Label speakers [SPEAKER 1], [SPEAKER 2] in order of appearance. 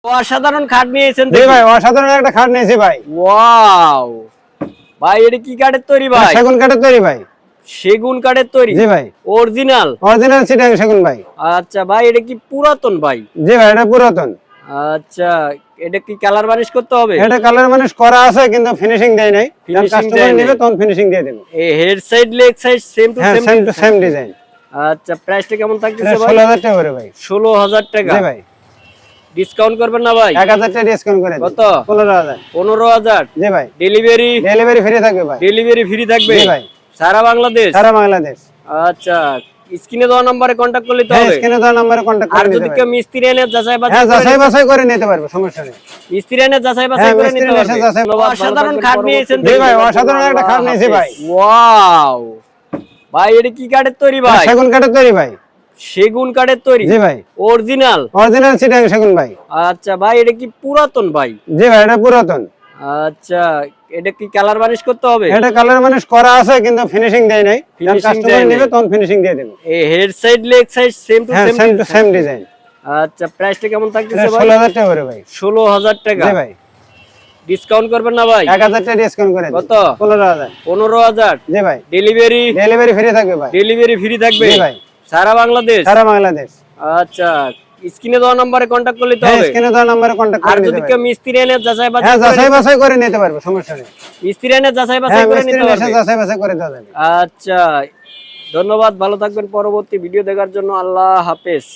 [SPEAKER 1] অসাধারণ খাট নিয়েছেন
[SPEAKER 2] জি ভাই, অসাধারণ একটা খাট নিয়েছি ভাই।
[SPEAKER 1] ওয়াও ভাই, এটা কি কাঠের তৈরি ভাই?
[SPEAKER 2] সেগুন কাঠের তৈরি ভাই।
[SPEAKER 1] সেগুন কাঠের তৈরি?
[SPEAKER 2] জি ভাই,
[SPEAKER 1] অরিজিনাল?
[SPEAKER 2] অরিজিনাল চিটাগাং সেগুন ভাই।
[SPEAKER 1] আচ্ছা ভাই, এটা কি পুরাতন ভাই?
[SPEAKER 2] জি ভাই, এটা পুরাতন।
[SPEAKER 1] আচ্ছা, এটা কি কালার বানিশ করতে হবে?
[SPEAKER 2] এটা কালার মানিশ করা আছে কিন্তু ফিনিশিং দেই নাই। যখন কাস্টমার নেবে তখন ফিনিশিং দিয়ে দেব।
[SPEAKER 1] এই head side leg side same to
[SPEAKER 2] হ্যাঁ,
[SPEAKER 1] same?
[SPEAKER 2] Same to same design.
[SPEAKER 1] আচ্ছা, প্রাইসটা কেমন
[SPEAKER 2] এটা
[SPEAKER 1] থাকতেছে ভাই?
[SPEAKER 2] 16000 টাকা করে ভাই।
[SPEAKER 1] 16000 টাকা?
[SPEAKER 2] জি ভাই,
[SPEAKER 1] ডিসকাউন্ট করবেন না ভাই?
[SPEAKER 2] 1000 টাকা ডিসকাউন্ট করে দেব।
[SPEAKER 1] কত?
[SPEAKER 2] 15000।
[SPEAKER 1] 15000?
[SPEAKER 2] জি ভাই,
[SPEAKER 1] ডেলিভারি?
[SPEAKER 2] ডেলিভারি ফ্রি থাকবে ভাই।
[SPEAKER 1] ডেলিভারি ফ্রি থাকবে?
[SPEAKER 2] জি ভাই,
[SPEAKER 1] সারা বাংলাদেশ?
[SPEAKER 2] সারা বাংলাদেশ।
[SPEAKER 1] আচ্ছা, স্ক্রিনে দেওয়া নম্বরে কন্টাক্ট করলে তো
[SPEAKER 2] হ্যাঁ,
[SPEAKER 1] হবে?
[SPEAKER 2] স্ক্রিনে দেওয়া নম্বরে কন্টাক্ট
[SPEAKER 1] আর
[SPEAKER 2] করে
[SPEAKER 1] যদি
[SPEAKER 2] নিতে
[SPEAKER 1] কেউ
[SPEAKER 2] পারবে।
[SPEAKER 1] মিস্ত্রি এনে যাচাই
[SPEAKER 2] হ্যাঁ, যাচাই
[SPEAKER 1] বাছাই
[SPEAKER 2] বাছাই করে নিতে পারবে, সমস্যা নেই।
[SPEAKER 1] মিস্ত্রি এনে যাচাই বাছাই
[SPEAKER 2] হ্যাঁ,
[SPEAKER 1] করে
[SPEAKER 2] মিস্ত্রি
[SPEAKER 1] নিতে
[SPEAKER 2] এনে
[SPEAKER 1] পারবে।
[SPEAKER 2] যাচাই-
[SPEAKER 1] ধন্যবাদ, অসাধারণ খাট নিয়েছেন।
[SPEAKER 2] জি ভাই, অসাধারণ একটা খাট নিয়েছি ভাই।
[SPEAKER 1] ওয়াও ভাই, এটা কি কাঠের তৈরি ভাই?
[SPEAKER 2] সেগুন কাঠের তৈরি ভাই।
[SPEAKER 1] সেগুন কাঠের তৈরি?
[SPEAKER 2] জি ভাই,
[SPEAKER 1] অরিজিনাল?
[SPEAKER 2] অরিজিনাল চিটাগাং সেগুন ভাই।
[SPEAKER 1] আচ্ছা ভাই, এটা কি পুরাতন ভাই?
[SPEAKER 2] জি ভাই, এটা পুরাতন।
[SPEAKER 1] আচ্ছা, এটা কি কালার বানিশ করতে হবে?
[SPEAKER 2] এটা কালার মানিশ করা আছে কিন্তু ফিনিশিং দেই নাই। যখন
[SPEAKER 1] Finishing
[SPEAKER 2] কাস্টমার
[SPEAKER 1] দেয়
[SPEAKER 2] নেবে
[SPEAKER 1] নাই।
[SPEAKER 2] তখন ফিনিশিং দিয়ে দেব।
[SPEAKER 1] এই head side leg side same to
[SPEAKER 2] হ্যাঁ,
[SPEAKER 1] same?
[SPEAKER 2] Same to same design.
[SPEAKER 1] আচ্ছা, প্রাইসটা কেমন
[SPEAKER 2] এটা
[SPEAKER 1] থাকতেছে ভাই?
[SPEAKER 2] 16000 টাকা করে ভাই।
[SPEAKER 1] 16000 টাকা?
[SPEAKER 2] জি ভাই,
[SPEAKER 1] ডিসকাউন্ট করবেন না ভাই?
[SPEAKER 2] 1000 টাকা ডিসকাউন্ট করে দেব।
[SPEAKER 1] কত?
[SPEAKER 2] 15000।
[SPEAKER 1] 15000?
[SPEAKER 2] জি ভাই,
[SPEAKER 1] ডেলিভারি?
[SPEAKER 2] ডেলিভারি ফ্রি থাকবে ভাই।
[SPEAKER 1] ডেলিভারি ফ্রি থাকবে?
[SPEAKER 2] জি ভাই,
[SPEAKER 1] সারা বাংলাদেশ?
[SPEAKER 2] সারা বাংলাদেশ।
[SPEAKER 1] আচ্ছা, স্ক্রিনে দেওয়া নম্বরে কন্টাক্ট করলে তো
[SPEAKER 2] হ্যাঁ,
[SPEAKER 1] হবে?
[SPEAKER 2] স্ক্রিনে দেওয়া নম্বরে কন্টাক্ট
[SPEAKER 1] আর
[SPEAKER 2] করে নিতে
[SPEAKER 1] যদি
[SPEAKER 2] পারবে।
[SPEAKER 1] কেউ মিস্ত্রি এনে যাচাই
[SPEAKER 2] হ্যাঁ,
[SPEAKER 1] বাছাই
[SPEAKER 2] যাচাই বাছাই করে নিতে পারবে, সমস্যা নেই।
[SPEAKER 1] মিস্ত্রি এনে যাচাই
[SPEAKER 2] হ্যাঁ,
[SPEAKER 1] বাছাই করে
[SPEAKER 2] মিস্ত্রি
[SPEAKER 1] নিতে
[SPEAKER 2] এসে
[SPEAKER 1] পারবে।
[SPEAKER 2] যাচাই বাছাই করে দেওয়া যাবে।
[SPEAKER 1] আচ্ছা, ধন্যবাদ, ভালো থাকবেন। পরবর্তী ভিডিও দেখার জন্য আল্লাহ হাফেজ।